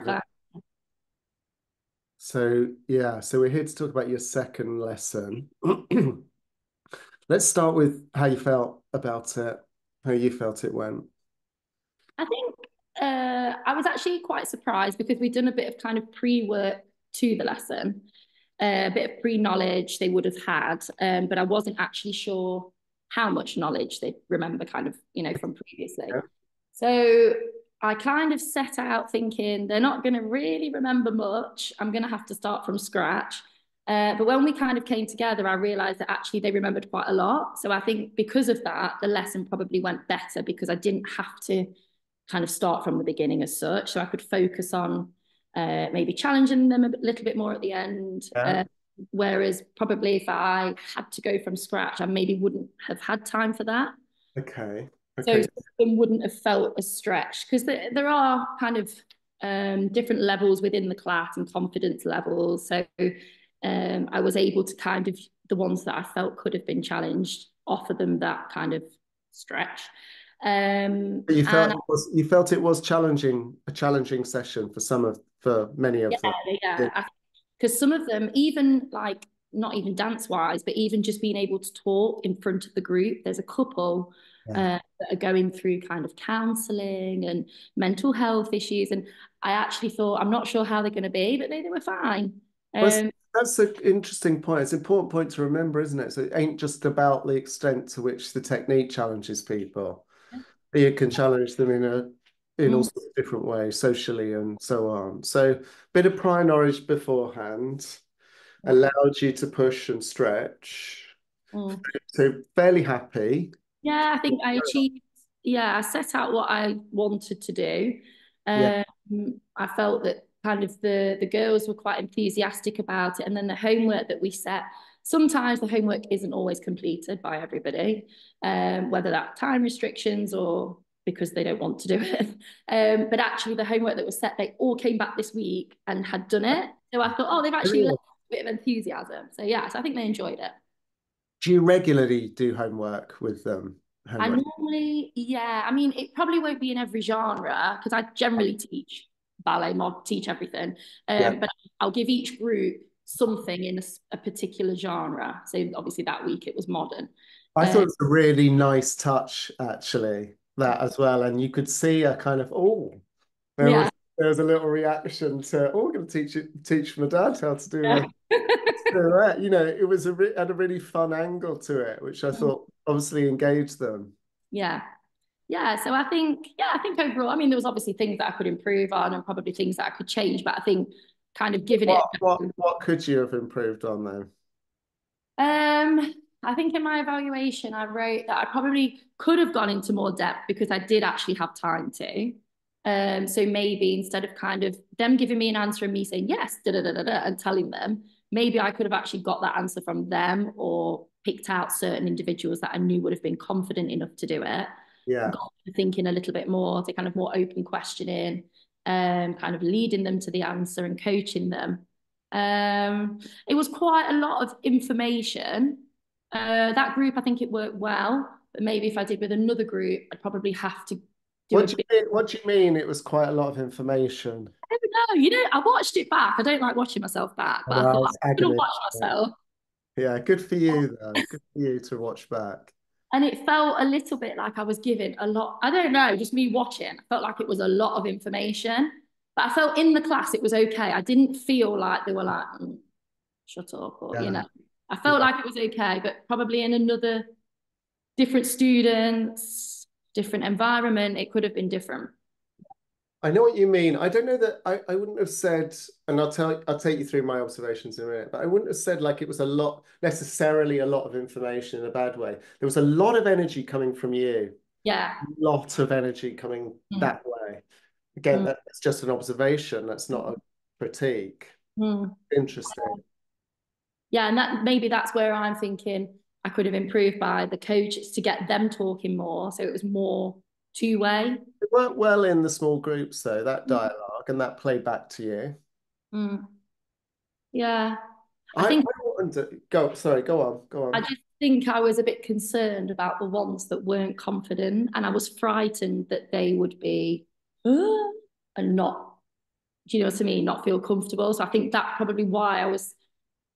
that. So, yeah, so we're here to talk about your second lesson. Let's start with how you felt about it, how you felt it went. I think I was actually quite surprised because we'd done a bit of kind of pre-work to the lesson, a bit of pre-knowledge they would have had, but I wasn't actually sure how much knowledge they remember kind of, from previously. Yeah. So I kind of set out thinking they're not going to really remember much. I'm going to have to start from scratch. But when we kind of came together, I realized that actually they remembered quite a lot. So I think because of that, the lesson probably went better because I didn't have to kind of start from the beginning as such. So I could focus on maybe challenging them a little bit more at the end. Yeah. Whereas probably if I had to go from scratch, I maybe wouldn't have had time for that. Okay. So some Okay. of them wouldn't have felt as stretched because there are kind of different levels within the class and confidence levels. So I was able to kind of, the ones that I felt could have been challenged, offer them that kind of stretch. But And you felt it was challenging, a challenging session for many yeah, of them. Yeah. yeah, because some of them, even like not even dance wise, but even just being able to talk in front of the group. There's a couple Yeah. that are going through kind of counselling and mental health issues, and I actually thought I'm not sure how they're going to be, but they were fine. Well, Um, that's an interesting point. It's an important point to remember, isn't it? So it ain't just about the extent to which the technique challenges people. You can challenge them in all mm, sorts of different ways, socially and so on. So, bit of prior knowledge beforehand yeah, allowed you to push and stretch. mm. So, fairly happy. Yeah, I think I achieved. Yeah, I set out what I wanted to do. Yeah, Um, I felt that kind of the girls were quite enthusiastic about it, and then the homework that we set. Sometimes the homework isn't always completed by everybody, whether that time restrictions or because they don't want to do it. But actually, the homework that was set, they all came back this week and had done it. So I thought, oh, they've actually left a bit of enthusiasm. So yeah, so I think they enjoyed it. do you regularly do homework with them? I Homework. normally, yeah, I mean, it probably won't be in every genre because I generally teach ballet, mod, teach everything. Yeah. But I'll give each group something in a particular genre. So obviously that week it was modern. I thought Uh, it was a really nice touch, actually, that as well. And you could see a kind of, there was yeah, there was a little reaction to, we're going to teach my dad how to do yeah, a pirouette. It was had a really fun angle to it, which I thought obviously engaged them. yeah, yeah. So I think, yeah, I think overall, I mean, there was obviously things that I could improve on and probably things that I could change, but I think kind of giving it What what what could you have improved on then? I think in my evaluation, I wrote that I probably could have gone into more depth because I did actually have time to. So maybe instead of kind of them giving me an answer and me saying yes, da da da da da, and telling them, maybe I could have actually got that answer from them or picked out certain individuals that I knew would have been confident enough to do it. Yeah. Got them thinking a little bit more, to kind of more open questioning, kind of leading them to the answer and coaching them. Um, it was quite a lot of information. That group, I think it worked well, but maybe if I did with another group, I'd probably have to do a bit. What do you mean it was quite a lot of information? I don't know, I watched it back. I don't like watching myself back, I but I know thought it's I'm gonna agony. watch myself. Yeah, good for you though. Good for you to watch back. And it felt a little bit like I was given a lot. I don't know, just me watching. I felt like it was a lot of information, but I felt in the class it was okay. I didn't feel like they were like, shut up, or, Yeah. I felt like it was okay, but probably in another different students, different environment, it could have been different. I know what you mean. I don't know that I wouldn't have said, and I'll take you through my observations in a minute, but I wouldn't have said like it was necessarily a lot of information in a bad way. There was a lot of energy coming from you, Yeah. a lot of energy coming Mm, that way. Again, mm, that's just an observation. That's not a critique. mm. Interesting. Yeah, and that maybe that's where I'm thinking I could have improved by the coaches to get them talking more, so it was more two-way. It worked well in the small groups though, that dialogue and that played back to you. Mm. Yeah, I I think wonder, go, sorry, go I on. just think I was a bit concerned about the ones that weren't confident, and I was frightened that they would be and not. do you know what I mean, not feel comfortable. So I think that probably why I was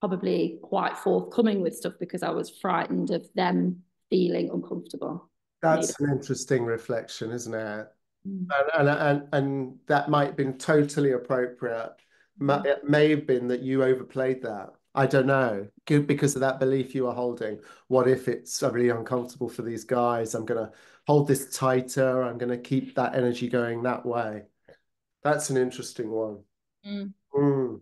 probably quite forthcoming with stuff, because I was frightened of them feeling uncomfortable. Maybe. That's an interesting reflection, isn't it? Mm. And that might have been totally appropriate. It may have been that you overplayed that. I don't know. Because of that belief you are holding. What if it's really uncomfortable for these guys? I'm going to hold this tighter. I'm going to keep that energy going that way. That's an interesting one. Mm. Mm.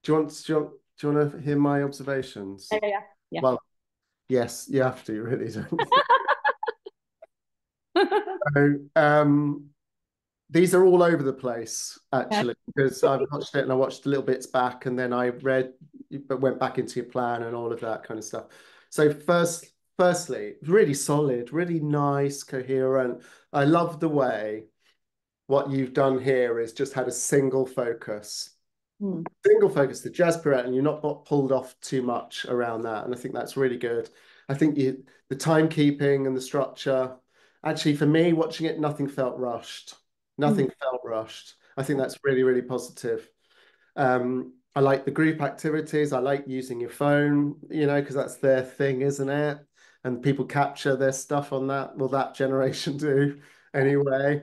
Do you want to hear my observations? Yeah, yeah, yeah. Well, yes, you have to, really, don't you? Yeah. So, these are all over the place, actually, because I've watched it and I watched little bits back, and then I read, but went back into your plan and all of that kind of stuff. So firstly, really solid, really nice, coherent. I love the way what you've done here is just had a single focus. Mm. Single focus, the jazz pirouette, and you're not got pulled off too much around that. And I think that's really good. I think the timekeeping and the structure, actually, for me, watching it, nothing felt rushed. Mm. Nothing felt rushed. I think that's really, really positive. I like the group activities. I like using your phone, because that's their thing, isn't it? And people capture their stuff on that. Well, that generation do anyway.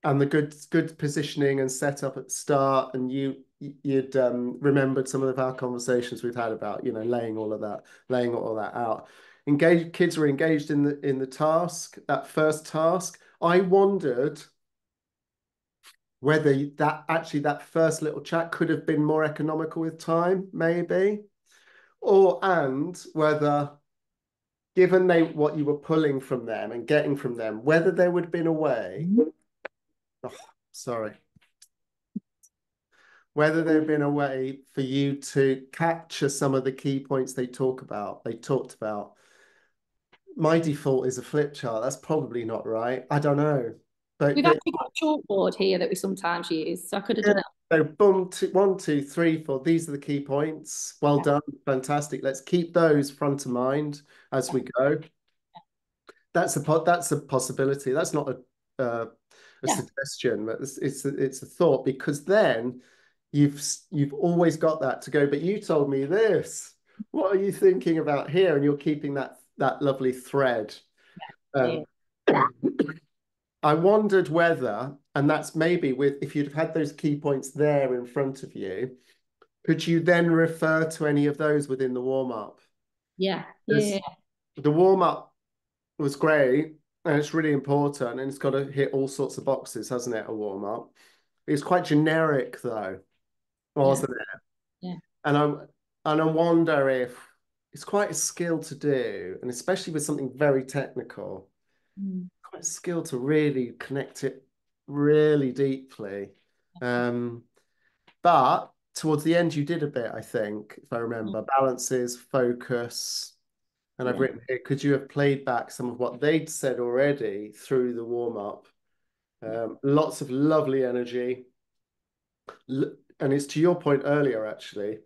And the good positioning and setup at the start, and you'd remembered some of our conversations we've had about laying all that out. Engaged kids were engaged in the task, that first task. I wondered whether that first little chat could have been more economical with time, maybe, and whether, given what you were pulling from them and getting from them, whether there would have been a way. Oh, sorry. Whether there had been a way for you to capture some of the key points they talked about. My default is a flip chart. That's probably not right. I don't know. We've But actually got a chalkboard here that we sometimes use, so I could have yeah, done it. so boom, one, two, three, four. These are the key points. Well Yeah, done. Fantastic. Let's keep those front of mind as we go. That's a possibility. That's not a yeah, suggestion, but it's a thought, because then you've always got that to go. But you told me this. What are you thinking about here? And you're keeping that lovely thread. yeah, Um, I wondered whether, and that's maybe if you'd have had those key points there in front of you, could you then refer to any of those within the warm up? yeah, yeah, Because the warm up was great, and it's really important, and it's got to hit all sorts of boxes, hasn't it? A warm up. It's quite generic though, yeah, wasn't it? yeah. And I wonder if it's quite a skill to do, and especially with something very technical, Mm. quite a skill to really connect it really deeply. Um, but towards the end, you did a bit, I think, if I remember, balances, focus. And I've Yeah, written here, could you have played back some of what they'd said already through the warm up? Lots of lovely energy. And it's to your point earlier, actually.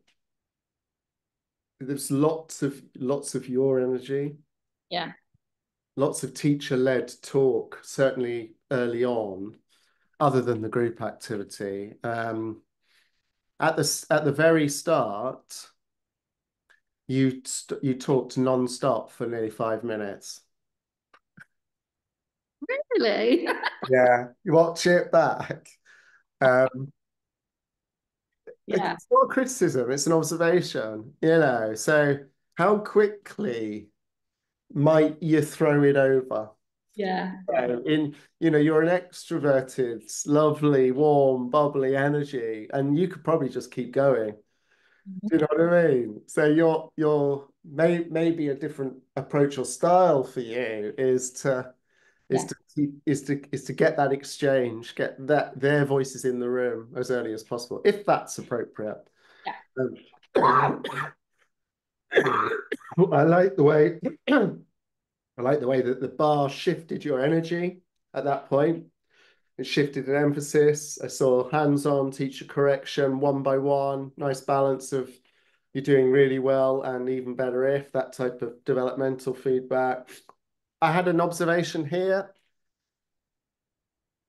There's lots of your energy, yeah, lots of teacher-led talk, certainly early on, other than the group activity. At the very start, you talked non-stop for nearly 5 minutes. really. Yeah, you watch it back. Um, Yeah, it's not a criticism, it's an observation. So how quickly might you throw it over? yeah, You're an extroverted, lovely, warm, bubbly energy, and you could probably just keep going. Do you know what I mean? So maybe a different approach or style for you is to is yeah, to keep is to get that exchange, get their voices in the room as early as possible, if that's appropriate. yeah, Um, I like the way I like the way that the bar shifted your energy at that point. It shifted an emphasis. I saw hands-on teacher correction one by one. Nice balance of you're doing really well and even better if, that type of developmental feedback. I had an observation here,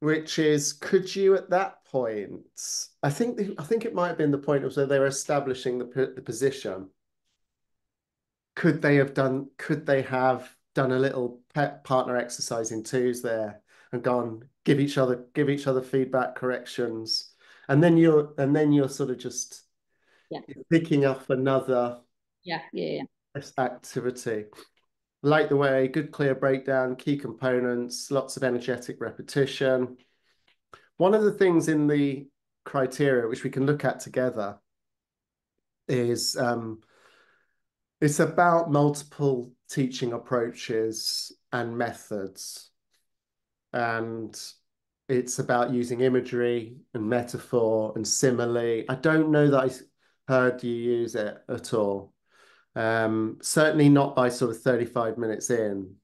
which is, could you at that point, I think it might have been the point of where they were establishing the position. Could they have done a little pet partner exercise in twos there and gone give each other feedback, corrections, and then you're sort of just Yeah. picking up another Yeah. Yeah. activity. Like the way, good clear breakdown, key components, lots of energetic repetition. One of the things in the criteria which we can look at together is it's about multiple teaching approaches and methods. And it's about using imagery and metaphor and simile. I don't know that I heard you use it at all. Certainly not by sort of 35 minutes in.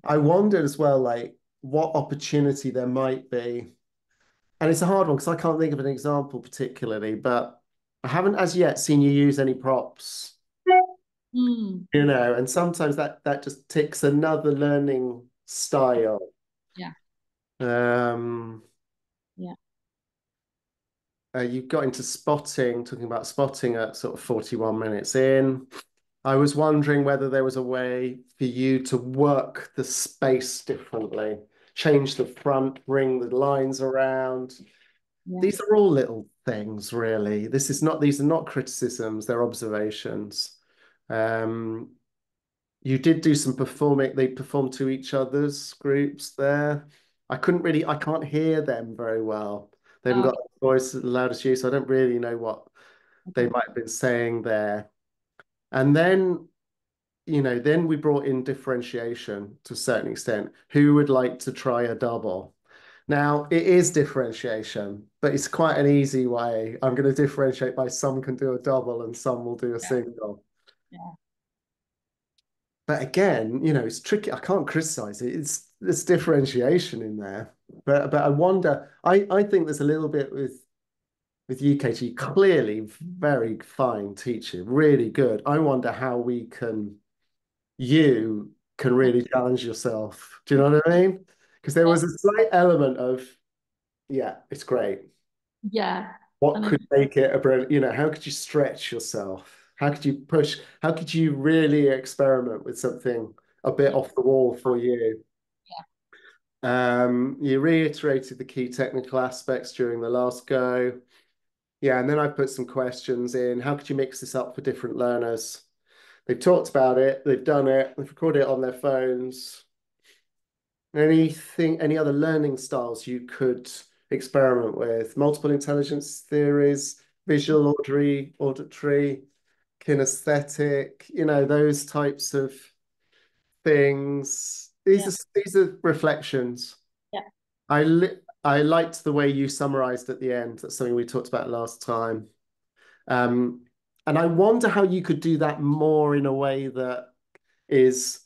I wondered as well, like, what opportunity there might be. And it's a hard one because I can't think of an example particularly, but I haven't as yet seen you use any props, Mm. and sometimes that just ticks another learning style. Yeah. Um, Yeah. you got into spotting, talking about spotting at sort of 41 minutes in. I was wondering whether there was a way for you to work the space differently, change the front, bring the lines around. Yeah. These are all little things, really. These are not criticisms, they're observations. Um, you did do some performing, they performed to each other's groups there. I can't hear them very well. They haven't Oh, got a voice as loud as you, so I don't really know what they okay. might have been saying there. And then, then we brought in differentiation to a certain extent. Who would like to try a double? Now, it is differentiation, but it's quite an easy way. I'm going to differentiate by some can do a double and some will do a Yeah. single. Yeah. But again, it's tricky. I can't criticize it. There's differentiation in there. But I wonder, I think there's a little bit with UKG, clearly very fine teaching, really good. I wonder how you can really challenge yourself. Do you know what I mean? Because there was a slight element of, yeah, it's great. Yeah. What And I, could make it a brilliant, how could you stretch yourself? How could you push? How could you really experiment with something a bit yeah. off the wall for you? Yeah. You reiterated the key technical aspects during the last go. Yeah, and then I put some questions in. How could you mix this up for different learners? They've talked about it, they've done it, they've recorded it on their phones. Any other learning styles you could experiment with? Multiple intelligence theories, visual, auditory, kinesthetic, those types of things. Yeah. These are reflections. Yeah. I liked the way you summarized at the end. That's something we talked about last time. Um, and I wonder how you could do that more in a way that is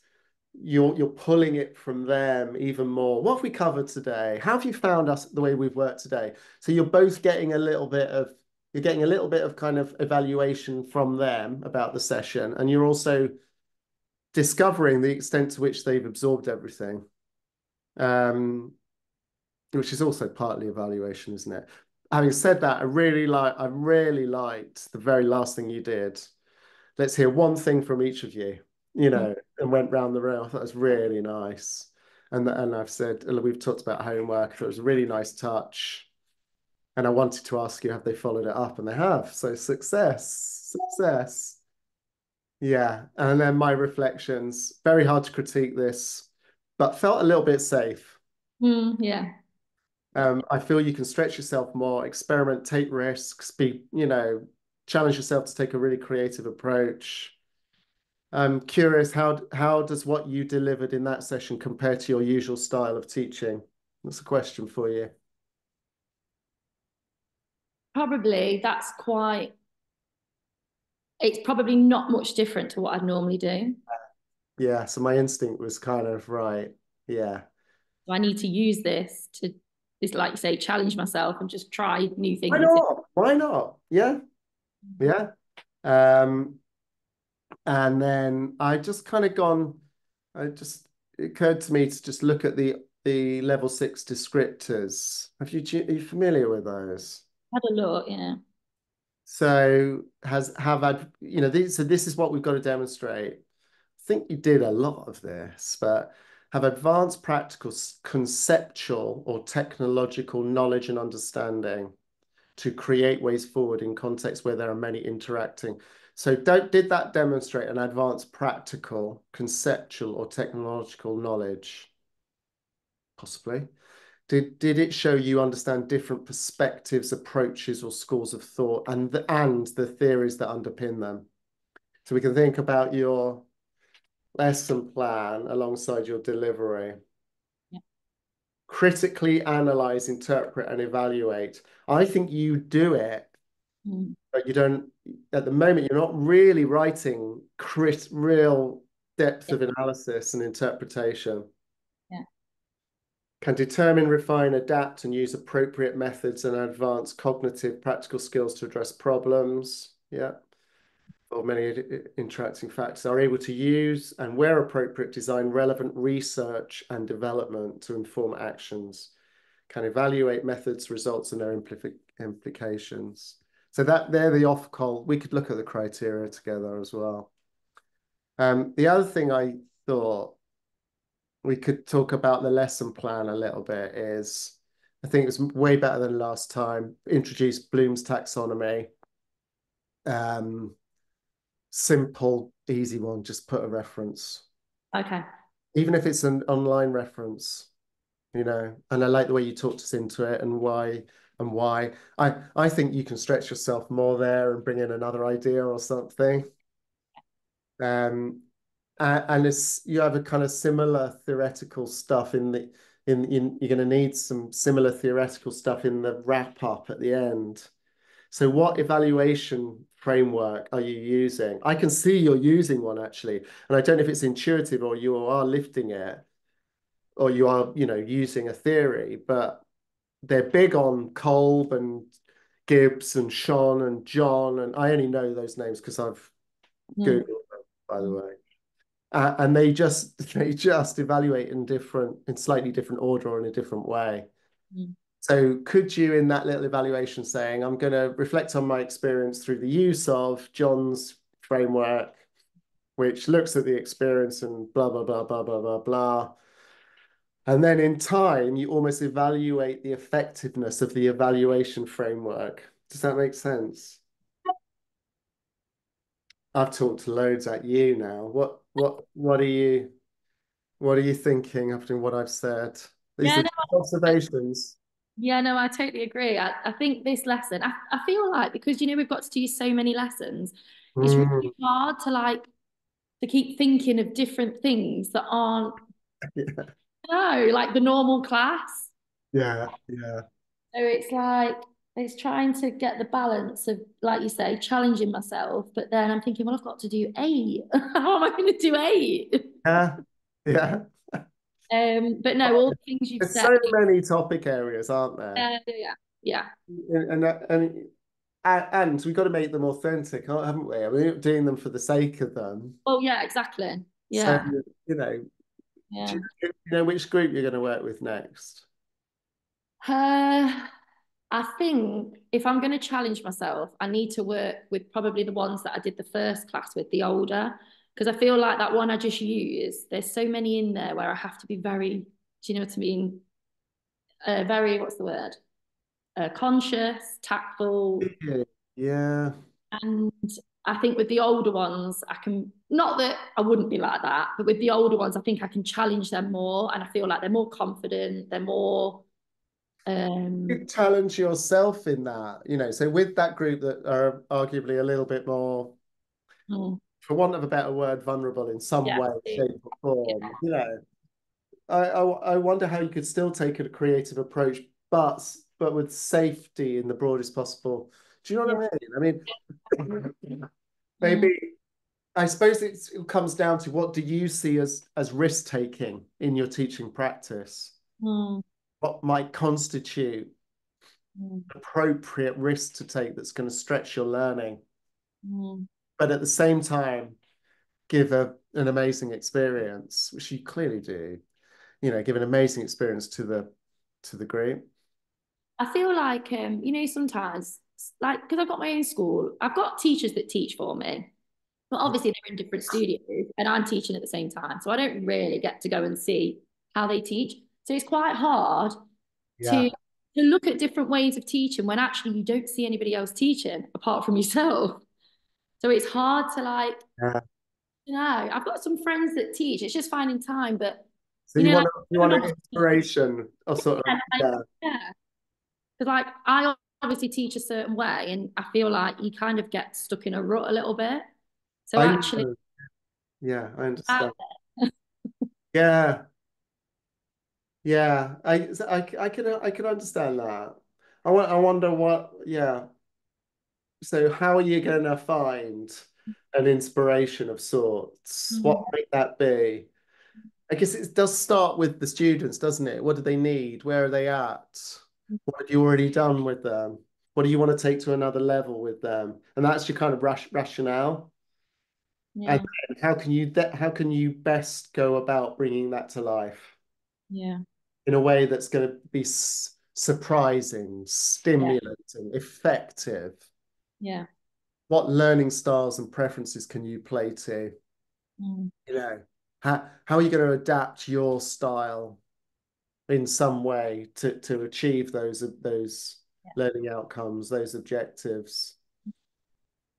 you're pulling it from them even more. What have we covered today? How have you found us the way we've worked today? So you're both getting a little bit of kind of evaluation from them about the session, and you're also discovering the extent to which they've absorbed everything. Which is also partly evaluation, isn't it? Having said that, I really liked the very last thing you did. Let's hear one thing from each of you, Mm. and went round the room. I thought it was really nice. And I've said, we've talked about homework. I thought it was a really nice touch. And I wanted to ask you, have they followed it up? And they have. So success. Yeah. And then my reflections, very hard to critique this, but felt a little bit safe. Yeah. Yeah. I feel you can stretch yourself more, experiment, take risks, challenge yourself to take a really creative approach. I'm curious, how does what you delivered in that session compare to your usual style of teaching? That's a question for you. Probably it's probably not much different to what I'd normally do. Yeah, so my instinct was kind of right. Yeah. So I need to use this, like you say, challenge myself and just try new Why things. not? Why not? Yeah. Yeah. Um, and then I just kind of gone, it occurred to me to just look at the the level 6 descriptors. Are you familiar with those? Had a look, yeah. So this is what we've got to demonstrate. I think you did a lot of this, but have advanced practical, conceptual, or technological knowledge and understanding to create ways forward in contexts where there are many interacting. So did that demonstrate an advanced practical, conceptual, or technological knowledge? Possibly. Did it show you understand different perspectives, approaches, or schools of thought and the theories that underpin them? So we can think about your lesson plan alongside your delivery. Yeah. Critically analyze, interpret, and evaluate. I think you do it, Mm. but you don't, at the moment, you're not really writing real depth Yeah. of analysis and interpretation. Yeah. Can determine, refine, adapt, and use appropriate methods and advanced cognitive practical skills to address problems. Yeah. Or many interacting factors are able to use and, where appropriate, design relevant research and development to inform actions. Can evaluate methods, results, and their implications. So that they're the off-call. We could look at the criteria together as well. The other thing I thought we could talk about the lesson plan a little bit is, I think it was way better than last time, introduce Bloom's taxonomy. Simple, easy one, just put a reference. Okay. Even if it's an online reference, and I like the way you talked us into it and why and why. I think you can stretch yourself more there and bring in another idea or something. And it's you have a kind of similar theoretical stuff in you're going to need some similar theoretical stuff in the wrap up at the end. So what evaluation framework are you using? I can see you're using one actually, and I don't know if it's intuitive or you are lifting it or you are, using a theory, but they're big on Kolb and Gibbs and Sean and John, and I only know those names because I've Mm. Googled them, by the way. And they just evaluate in slightly different order or in a different way. Mm. So could you, in that little evaluation, saying, I'm going to reflect on my experience through the use of John's framework, which looks at the experience and blah, blah, blah, blah, blah, blah, blah. And then in time, you almost evaluate the effectiveness of the evaluation framework. Does that make sense? I've talked loads at you now. What are you thinking after what I've said? These Yeah, are no, observations. yeah, no, I totally agree. I think this lesson, I feel like because we've got to do so many lessons, it's Mm. really hard to keep thinking of different things that aren't, no, like the normal class. Yeah, yeah. So it's like it's trying to get the balance of, like you say, challenging myself, but then I'm thinking, well, I've got to do eight. How am I going to do eight? Yeah, yeah. But no, all the things you've There's said, so many topic areas, aren't there? yeah, yeah, And we've got to make them authentic, haven't we? I mean, we're not doing them for the sake of them. oh yeah, exactly, So, yeah, you know, do yeah. you know which group you're going to work with next? Uh, I think if I'm going to challenge myself, I need to work with probably the ones that I did the first class with, the older, because I feel like that one I just used, there's so many in there where I have to be very, do you know what I mean? Very, what's the word? Conscious, tactful. Yeah. Yeah. And I think with the older ones, I can, not that I wouldn't be like that, but with the older ones, I think I can challenge them more. And I feel like they're more confident, they're more, You um, challenge yourself in that, so with that group that are arguably a little bit more, mm, for want of a better word, vulnerable in some yeah, way, shape, or form, yeah, I wonder how you could still take a creative approach, but with safety in the broadest possible. Do you know yeah, what I mean? mm, Maybe I suppose it comes down to, what do you see as risk taking in your teaching practice? mm, What might constitute mm, appropriate risk to take that's going to stretch your learning, mm, but at the same time give an amazing experience, which you clearly do. give an amazing experience to the group. I feel like sometimes like because I've got my own school, I've got teachers that teach for me, but obviously they're in different studios and I'm teaching at the same time, so I don't really get to go and see how they teach. So it's quite hard Yeah. to to look at different ways of teaching when actually you don't see anybody else teaching apart from yourself. So it's hard to like, Yeah. I've got some friends that teach. It's just finding time, but So you like want you want an everyone inspiration or sort of yeah. yeah. Because like I obviously teach a certain way, and I feel like you kind of get stuck in a rut a little bit. So I actually, know. Yeah, I that, understand. Yeah. Yeah. I can understand that. I wonder what, yeah. So how are you going to find an inspiration of sorts? What mm, might that be? I guess it does start with the students, doesn't it? What do they need? Where are they at? What have you already done with them? What do you want to take to another level with them? And that's your kind of rationale. And yeah, then how can you best go about bringing that to life yeah, in a way that's going to be surprising, yeah, stimulating, effective? yeah. What learning styles and preferences can you play to? Mm, You know, how are you going to adapt your style in some way to achieve those yeah, learning outcomes, those objectives?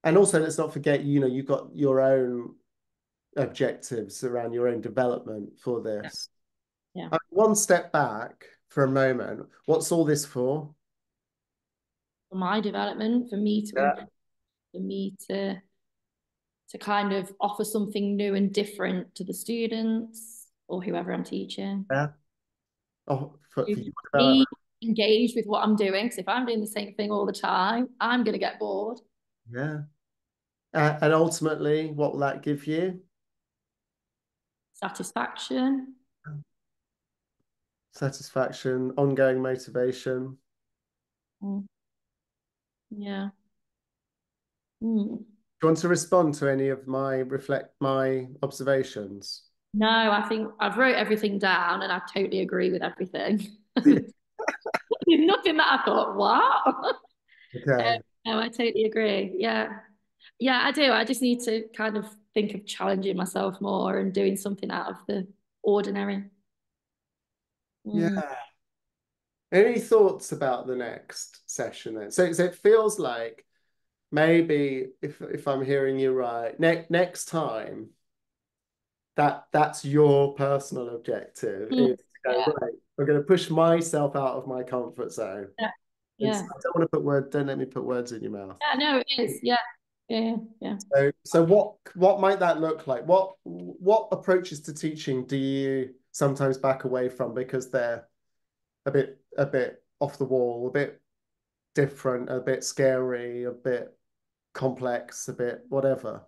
And also, let's not forget, you've got your own objectives around your own development for yeah, this. yeah. One step back for a moment. What's all this for? For my development, for me to Yeah, improve, for me to kind of offer something new and different to the students or whoever I'm teaching. yeah. Oh, for To your be development. engaged with what I'm doing. Because if I'm doing the same thing all the time, I'm going to get bored. Yeah. And ultimately, what will that give you? Satisfaction. Satisfaction, ongoing motivation. Mm, yeah. Mm. Do you want to respond to any of my observations? No, I think I've wrote everything down and I totally agree with everything. There's nothing that I thought, what? Okay. No, I totally agree. Yeah. Yeah, I do. I just need to kind of think of challenging myself more and doing something out of the ordinary. Mm. Yeah. Any thoughts about the next session then? So it feels like maybe if I'm hearing you right, next time that's your personal objective Mm. is to go, Yeah. right, I'm going to push myself out of my comfort zone. Yeah. And Yeah. I don't want to don't let me put words in your mouth. Yeah, no, it is. Yeah. Yeah. Yeah. So what might that look like? What approaches to teaching do you sometimes back away from because they're a bit off the wall, a bit different, a bit scary, a bit complex, a bit whatever.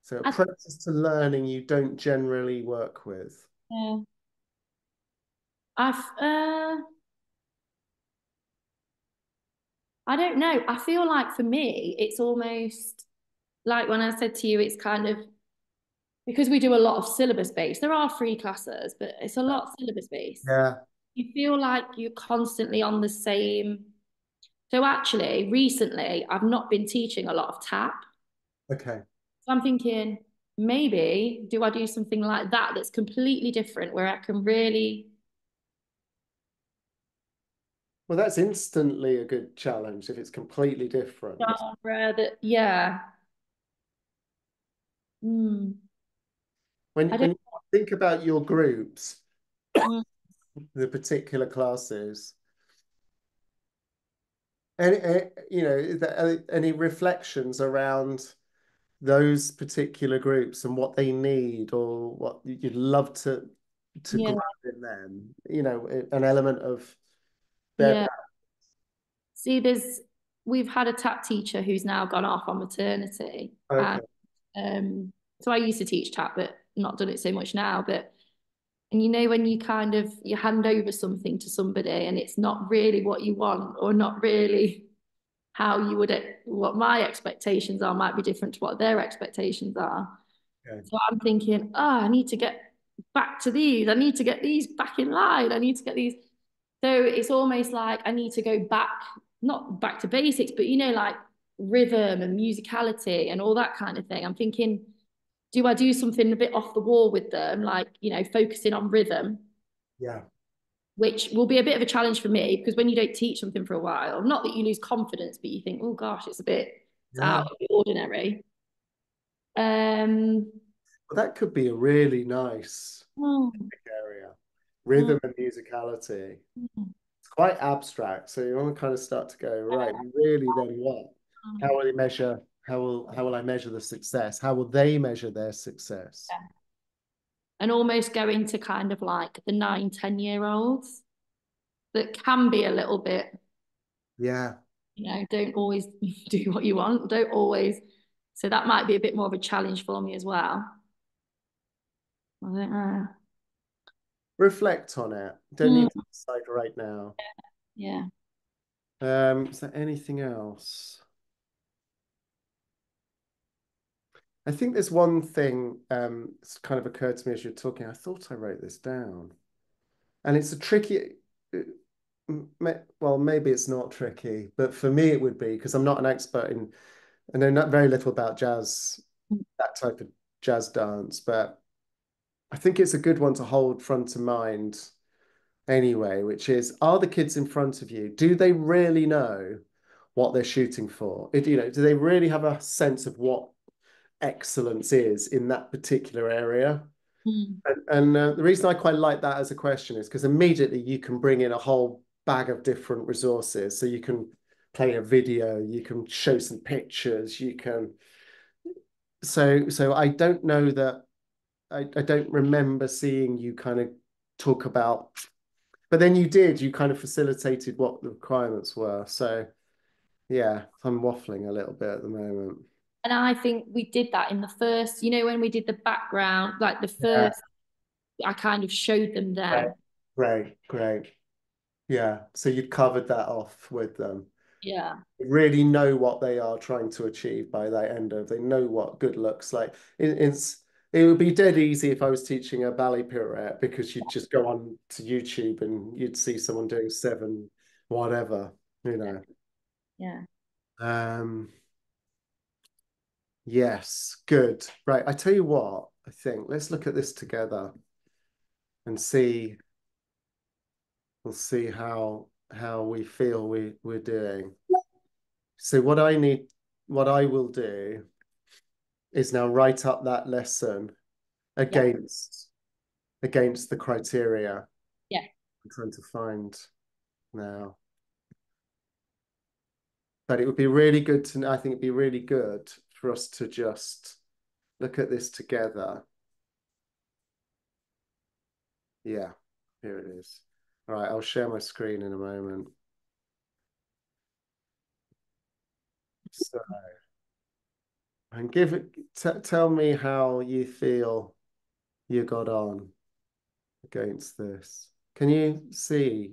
So I, approaches to learning you don't generally work with. yeah. I've I don't know. I feel like for me, it's almost like when I said to you, it's kind of because we do a lot of syllabus based. There are free classes, but it's a lot syllabus based. Yeah. You feel like you're constantly on the same. So actually, recently, I've not been teaching a lot of tap. Okay. So I'm thinking, maybe do I do something like that that's completely different where I can really Well, that's instantly a good challenge if it's completely different. genre that, yeah. Mm, When I don't. when you think about your groups, Mm, the particular classes, is there any reflections around those particular groups and what they need or what you'd love to yeah, grow in them? An element of their yeah. See, we've had a tap teacher who's now gone off on maternity, and okay, so I used to teach tap, but not done it so much now. But and when you kind of you hand over something to somebody and it's not really what you want or not really how you would what my expectations are might be different to what their expectations are. okay. So I'm thinking, oh, I need to get back to these. I need to get these back in line. I need to get these. So it's almost like I need to go back, not back to basics, but like rhythm and musicality and all that kind of thing. I'm thinking, do I do something a bit off the wall with them, like, focusing on rhythm, Yeah. which will be a bit of a challenge for me because when you don't teach something for a while, not that you lose confidence, but you think, oh gosh, it's Yeah. out of the ordinary. Um, Well, that could be a really nice oh, area. oh, Rhythm and musicality. It's quite abstract, so you want to kind of start to go, right, really then what? How will they measure, how will I measure the success? How will they measure their success? yeah. And almost go into kind of like the 9, 10 year olds that can be a little bit, Yeah. don't always do what you want, don't always. So that might be a bit more of a challenge for me as well. I don't know. Reflect on it. Don't Mm, need to decide right now. yeah. Is there anything else? I think there's one thing it's kind of occurred to me as you're talking. I thought I wrote this down. And it's a tricky, well, maybe it's not tricky, but for me it would be because I'm not an expert in, I know not very little about jazz, that type of jazz dance, but I think it's a good one to hold front of mind anyway, which is, are the kids in front of you, do they really know what they're shooting for? Do they really have a sense of what excellence is in that particular area? Mm, And the reason I quite like that as a question is because immediately you can bring in a whole bag of different resources. So you can play a video, you can show some pictures, you can. So I don't know that I don't remember seeing you kind of talk about, but then you kind of facilitated what the requirements were. So yeah, I'm waffling a little bit at the moment. and I think we did that in the first, when we did the background, like the Yeah, first, I kind of showed them great, them. great, great. Yeah, so you'd covered that off with them. Yeah. Really know what they are trying to achieve by that end of. They know what good looks like. It would be dead easy if I was teaching a ballet pirouette because you'd just go on to YouTube and you'd see someone doing seven, whatever, you know. Yeah. Um, yes, good. Right. I tell you what, I think let's look at this together and see. We'll see how we feel we're doing. So what I will do is now write up that lesson Yeah. against the criteria Yeah. I'm trying to find now. But it would be really good I think it'd be really good for us to just look at this together. Yeah, here it is. All right, I'll share my screen in a moment. So, and tell me how you feel you got on against this. Can you see?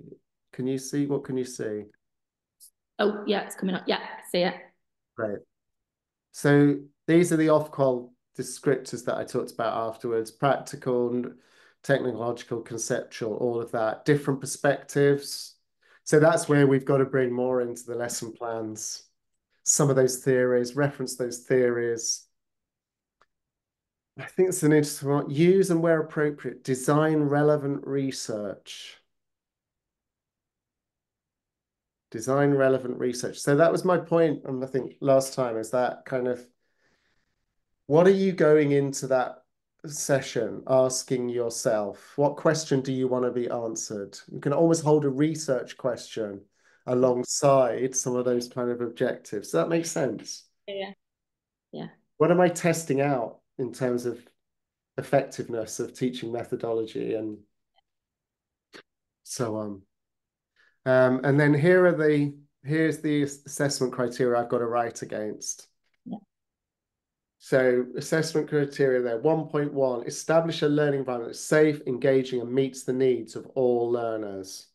What can you see? Oh, yeah, it's coming up. Yeah, see it. Great. So these are the off-call descriptors that I talked about afterwards: practical, technological, conceptual, all of that, different perspectives. So that's where we've got to bring more into the lesson plans. Some of those theories, reference those theories. I think it's an interesting one. Use and where appropriate, design relevant research. Design relevant research. So that was my point, and I think last time is that kind of what are you going into that session asking yourself? What question do you want to be answered? You can almost hold a research question alongside some of those kind of objectives. Does that make sense? Yeah. Yeah. What am I testing out in terms of effectiveness of teaching methodology and so on? And then here's the assessment criteria I've got to write against. Yeah. So assessment criteria there. 1.1, establish a learning environment that's safe, engaging, and meets the needs of all learners.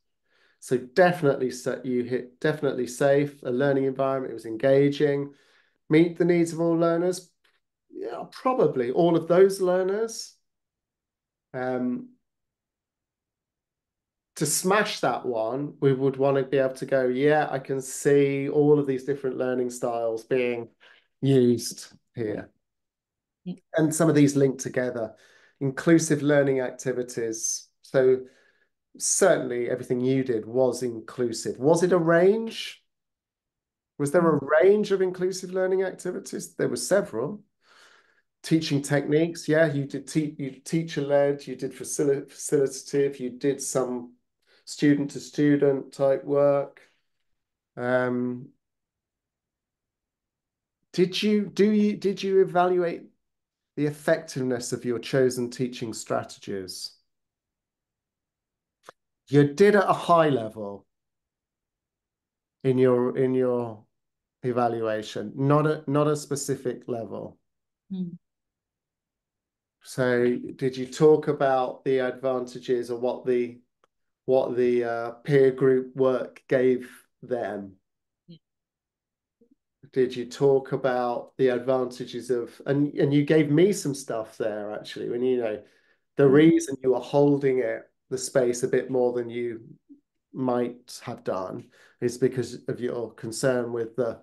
So definitely you hit definitely safe, a learning environment, it was engaging, meet the needs of all learners. Yeah, probably all of those learners. Um, to smash that one, we would want to be able to go, yeah, I can see all of these different learning styles being used here. Yeah. And some of these linked together. Inclusive learning activities. So certainly everything you did was inclusive. Was it a range? Was there a range of inclusive learning activities? There were several. Teaching techniques, yeah, you did you teacher-led, you did facilitative, you did some student-to-student type work. Um, did you evaluate the effectiveness of your chosen teaching strategies? You did at a high level in your evaluation, not a specific level. Mm. So did you talk about the advantages or what the peer group work gave them? Yeah. Did you talk about the advantages of and you gave me some stuff there actually when you know the Mm. reason you were holding it the space a bit more than you might have done is because of your concern with the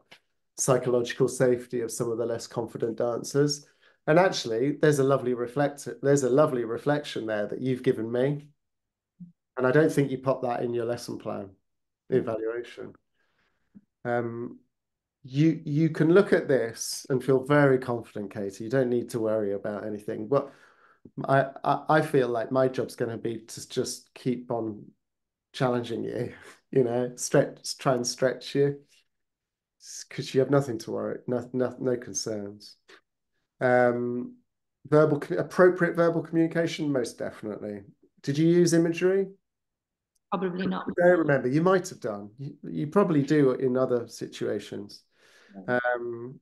psychological safety of some of the less confident dancers. And actually, there's a lovely reflection there that you've given me. And I don't think you put that in your lesson plan evaluation. Um, you can look at this and feel very confident, Katie. You don't need to worry about anything. But I feel like my job's going to be to just keep on challenging you, you know, try and stretch you because you have nothing to worry, no concerns. Um, appropriate verbal communication, most definitely. Did you use imagery? Probably not. I don't remember. You might have done. You probably do in other situations. Um,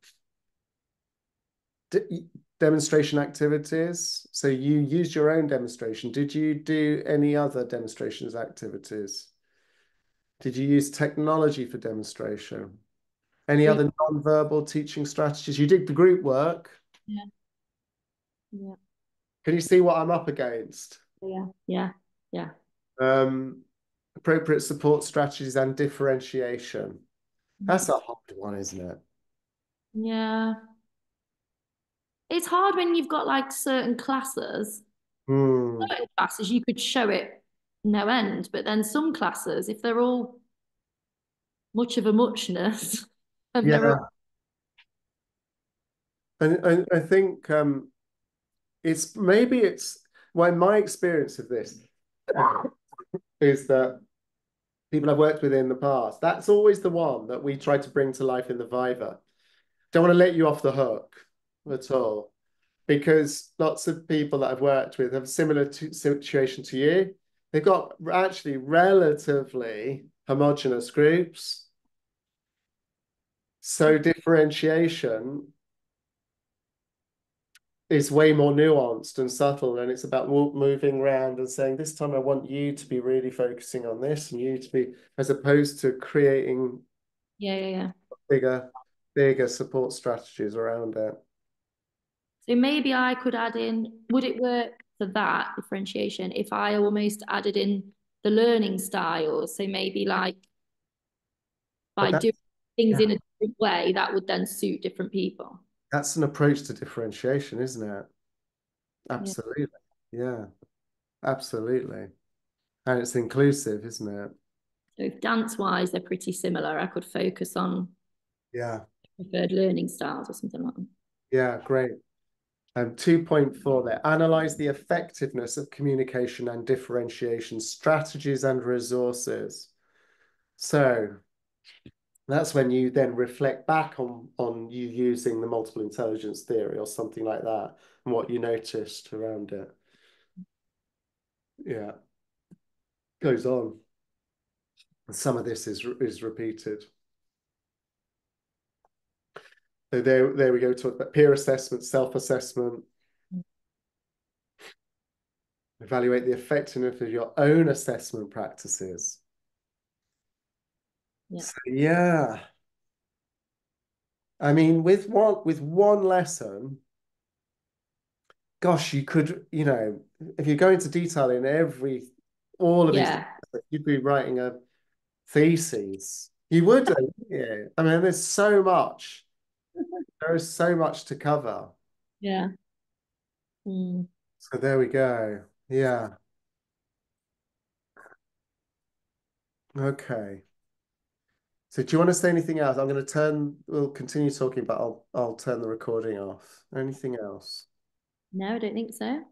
demonstration activities. So you used your own demonstration. Did you do any other demonstrations activities? Did you use technology for demonstration? Any Group. other non-verbal teaching strategies? You did the group work. Yeah. Yeah. Can you see what I'm up against? Yeah. Yeah. Yeah. Um, appropriate support strategies and differentiation. That's a hard one, isn't it? Yeah. It's hard when you've got like certain classes. Hmm. Certain classes you could show it no end, but then some classes, if they're all much of a muchness and they're Yeah, all and I think it's maybe it's well, my experience of this is that people I've worked with in the past, that's always the one that we try to bring to life in the Viva. Don't want to let you off the hook at all. Because lots of people that I've worked with have a similar situation to you. They've got actually relatively homogenous groups. So differentiation is way more nuanced and subtle, and it's about moving around and saying, this time I want you to be really focusing on this and you to be, as opposed to creating yeah, yeah, yeah. bigger, bigger support strategies around it. So maybe I could add in, would it work for that differentiation if I almost added in the learning styles? So maybe like But by doing things yeah, in a different way, that would then suit different people. that's an approach to differentiation, isn't it? Yeah. Absolutely. Yeah, absolutely. And it's inclusive, isn't it? So if dance wise they're pretty similar, I could focus on Yeah. preferred learning styles or something like that. Yeah, great. 2.4 there. Analyze the effectiveness of communication and differentiation strategies and resources. So that's when you then reflect back on you using the multiple intelligence theory or something like that and what you noticed around it. Yeah, goes on. Some of this is repeated. So there we go. Talk about peer assessment, self-assessment. Evaluate the effectiveness of your own assessment practices. Yeah. So yeah, I mean, with one lesson, gosh, you could, if you go into detail in all of these, Yeah. you'd be writing a theses. You would, yeah. I mean, there is so much to cover. Yeah. Mm. So there we go. Yeah. Okay. So do you want to say anything else? We'll continue talking, but I'll turn the recording off. Anything else? No, I don't think so.